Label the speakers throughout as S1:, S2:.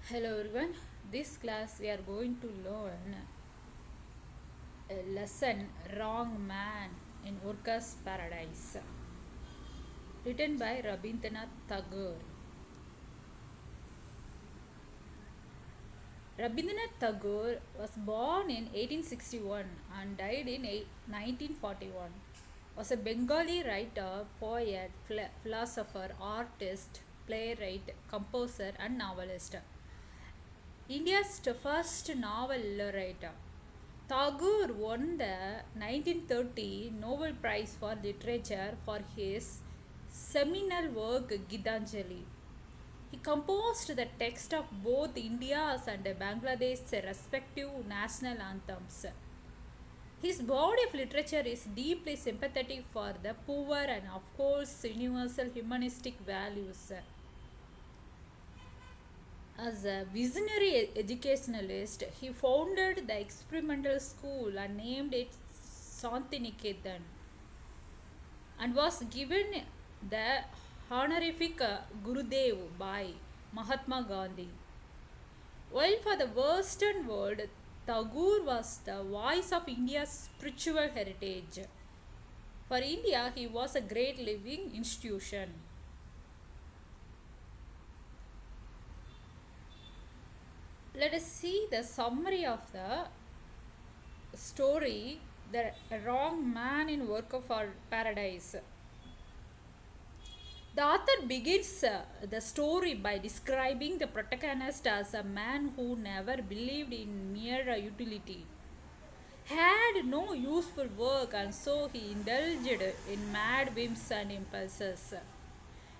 S1: Hello everyone. This class we are going to learn a lesson Wrong Man in Workers' Paradise, written by Rabindranath Tagore. Rabindranath Tagore was born in 1861 and died in 1941. Was a Bengali writer, poet, philosopher, artist, playwright, composer and novelist. India's first novel writer. Tagore won the 1930 Nobel Prize for Literature for his seminal work Gitanjali. He composed the text of both India's and Bangladesh's respective national anthems. His body of literature is deeply sympathetic for the poor and, of course, universal humanistic values. As a visionary educationalist, he founded the experimental school and named it Santiniketan and was given the honorific Gurudev by Mahatma Gandhi. While for the Western world, Tagore was the voice of India's spiritual heritage. For India, he was a great living institution. Let us see the summary of the story, The Wrong Man in Work of Paradise. The author begins the story by describing the protagonist as a man who never believed in mere utility, had no useful work, and so he indulged in mad whims and impulses.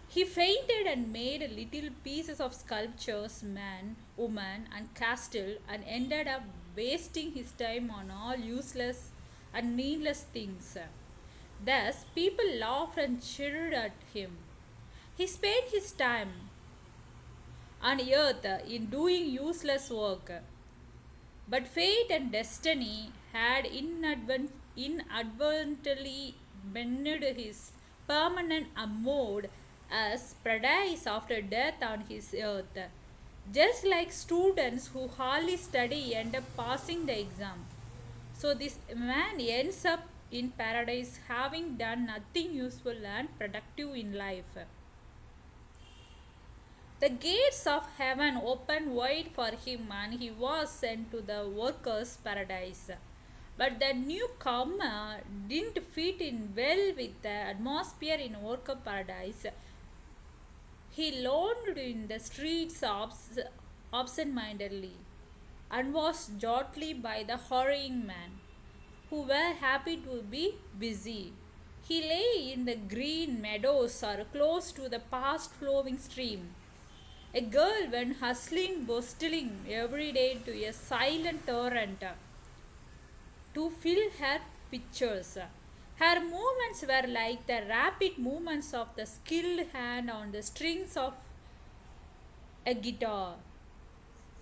S1: He fainted and made little pieces of sculptures, man, woman, and castle, and ended up wasting his time on all useless and needless things. Thus, people laughed and cheered at him. He spent his time on earth in doing useless work, but fate and destiny had inadvertently bended his permanent abode as paradise after death on his earth. Just like students who hardly study end up passing the exam. So this man ends up in paradise having done nothing useful and productive in life. The gates of heaven opened wide for him and he was sent to the workers' paradise. But the newcomer didn't fit in well with the atmosphere in worker paradise. He lounged in the streets absent-mindedly and was jolted by the hurrying men, who were happy to be busy. He lay in the green meadows or close to the fast flowing stream. A girl went hustling, bustling every day to a silent torrent to fill her pitchers. Her movements were like the rapid movements of the skilled hand on the strings of a guitar.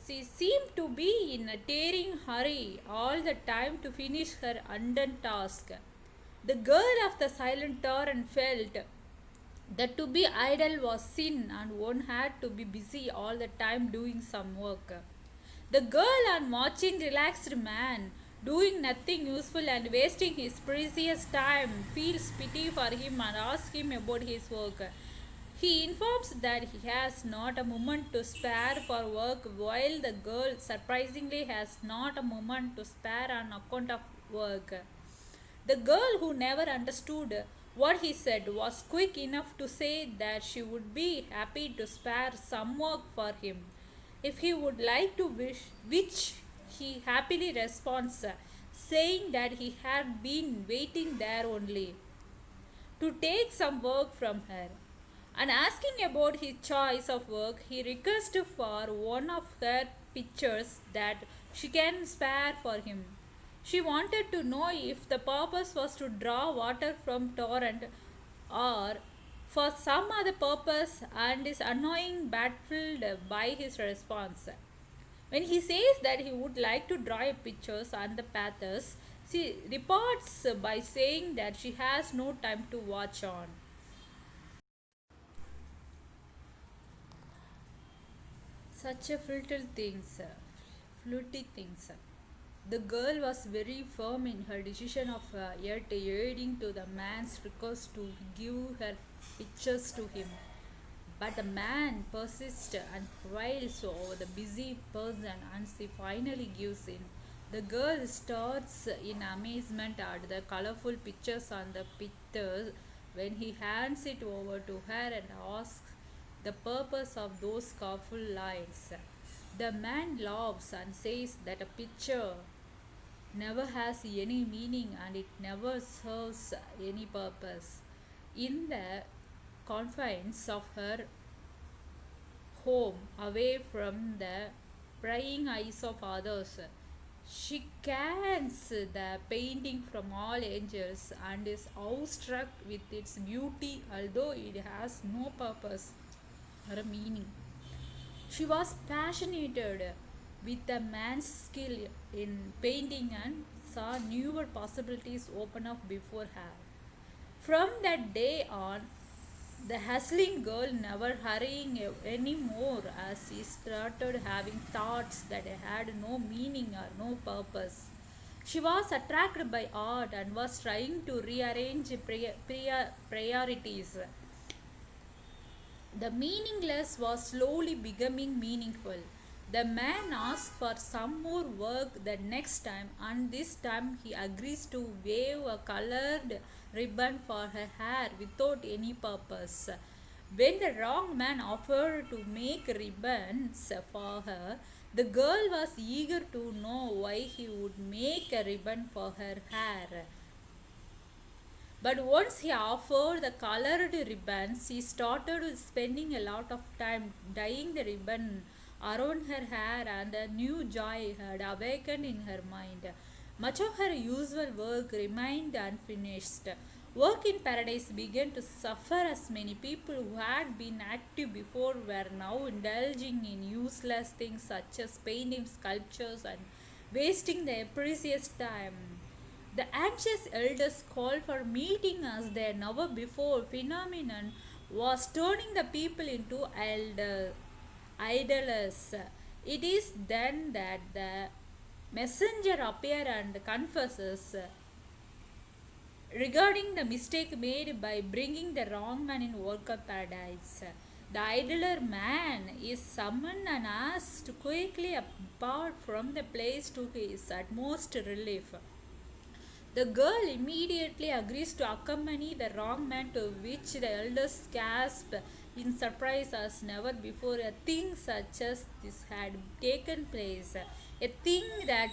S1: She seemed to be in a tearing hurry all the time to finish her undone task. The girl of the silent torrent felt that to be idle was sin and one had to be busy all the time doing some work. The girl on watching relaxed man doing nothing useful and wasting his precious time feels pity for him and asks him about his work. He informs that he has not a moment to spare for work, while the girl surprisingly has not a moment to spare on account of work. The girl, who never understood what he said, was quick enough to say that she would be happy to spare some work for him if he would like to wish, which he happily responds, saying that he had been waiting there only to take some work from her. And asking about his choice of work, he requests for one of her pictures that she can spare for him. She wanted to know if the purpose was to draw water from torrent or for some other purpose, and is annoying baffled by his response. When he says that he would like to draw pictures on the paths, she reports by saying that she has no time to watch on. Such a flirty things. The girl was very firm in her decision of yet yielding to the man's request to give her pictures to him. But the man persists and prevails over the busy person, and she finally gives in. The girl stares in amazement at the colorful pictures on the picture when he hands it over to her and asks the purpose of those colorful lines. The man laughs and says that a picture never has any meaning and it never serves any purpose. In the confines of her home, away from the prying eyes of others, she cans the painting from all angels and is awestruck with its beauty, although it has no purpose or a meaning. She was fascinated with the man's skill in painting and saw newer possibilities open up before her. From that day on, the hustling girl never hurrying any more as she started having thoughts that had no meaning or no purpose. She was attracted by art and was trying to rearrange priorities. The meaningless was slowly becoming meaningful. The man asked for some more work the next time, and this time he agrees to wave a colored ribbon for her hair without any purpose. When the wrong man offered to make ribbons for her, the girl was eager to know why he would make a ribbon for her hair. But once he offered the colored ribbons, she started spending a lot of time dyeing the ribbon around her hair, and a new joy had awakened in her mind. Much of her usual work remained unfinished. Work in paradise began to suffer as many people who had been active before were now indulging in useless things such as painting sculptures and wasting their precious time. The anxious elders called for meeting as their never before phenomenon was turning the people into idlers. It is then that the messenger appears and confesses regarding the mistake made by bringing the wrong man in work of paradise. The idler man is summoned and asked to quickly apart from the place to his utmost relief. The girl immediately agrees to accompany the wrong man, to which the elders gasp in surprise as never before. A thing such as this had taken place, a thing that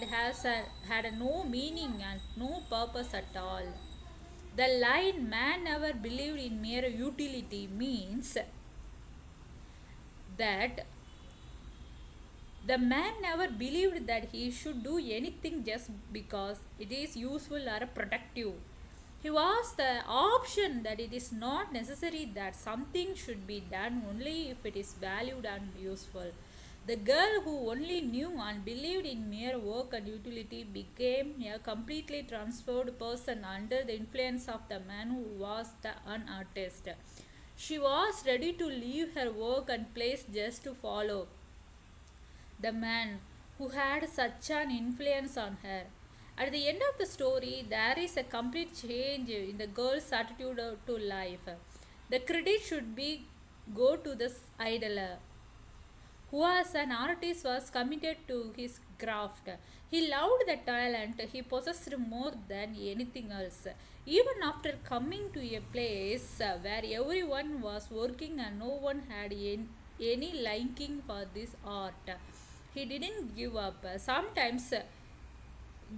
S1: had no meaning and no purpose at all. The line "man never believed in mere utility" means that the man never believed that he should do anything just because it is useful or productive. He was the option that it is not necessary that something should be done only if it is valued and useful. The girl who only knew and believed in mere work and utility became a completely transformed person under the influence of the man who was an artist. She was ready to leave her work and place just to follow the man who had such an influence on her. At the end of the story, there is a complete change in the girl's attitude to life. The credit should be go to the idler, who as an artist was committed to his craft. He loved the talent he possessed more than anything else. Even after coming to a place where everyone was working and no one had any liking for this art, he didn't give up. Sometimes,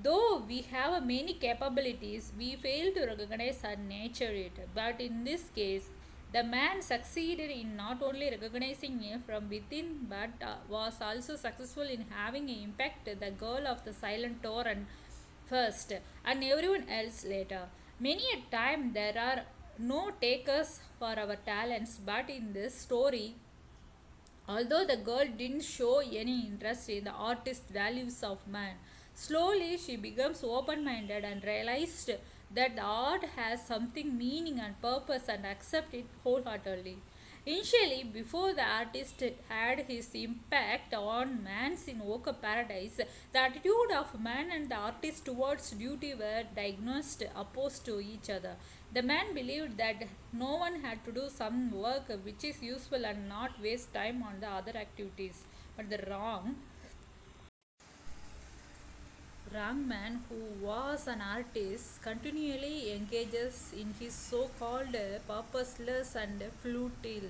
S1: though we have many capabilities, we fail to recognize and nurture it. But in this case, the man succeeded in not only recognizing it from within but was also successful in having an impact the girl of the silent torrent first and everyone else later. Many a time there are no takers for our talents, but in this story, although the girl didn't show any interest in the artist's values of man, slowly she becomes open minded and realized that the art has something meaning and purpose and accept it wholeheartedly. Initially, before the artist had his impact on man's in Oka paradise, the attitude of man and the artist towards duty were diagnosed opposed to each other. The man believed that no one had to do some work which is useful and not waste time on the other activities. But the wrong man, who was an artist, continually engages in his so-called purposeless and futile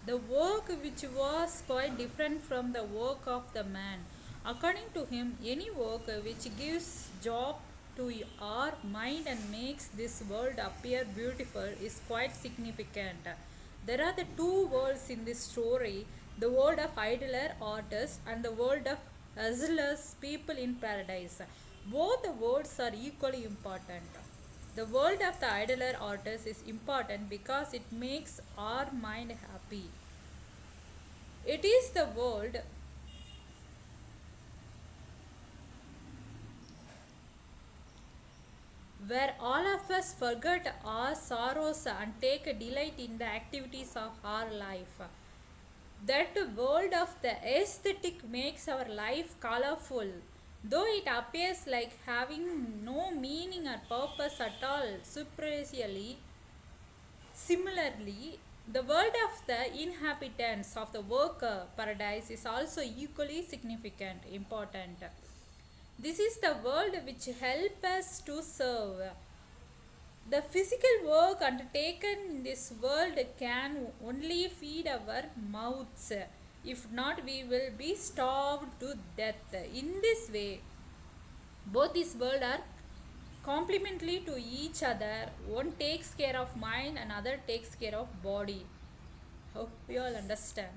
S1: the work, which was quite different from the work of the man. According to him, any work which gives job to our mind and makes this world appear beautiful is quite significant. There are the two worlds in this story, the world of idler artists and the world of hustlers people in paradise. Both the worlds are equally important. The world of the idler artist is important because it makes our mind happy. It is the world where all of us forget our sorrows and take a delight in the activities of our life. That world of the aesthetic makes our life colorful, though it appears like having no meaning or purpose at all. Superficially, similarly, the world of the inhabitants of the worker paradise is also equally significant, important. This is the world which helps us to serve. The physical work undertaken in this world can only feed our mouths. If not, we will be starved to death. In this way, both these worlds are complementary to each other. One takes care of mind, another takes care of body. Hope you all understand.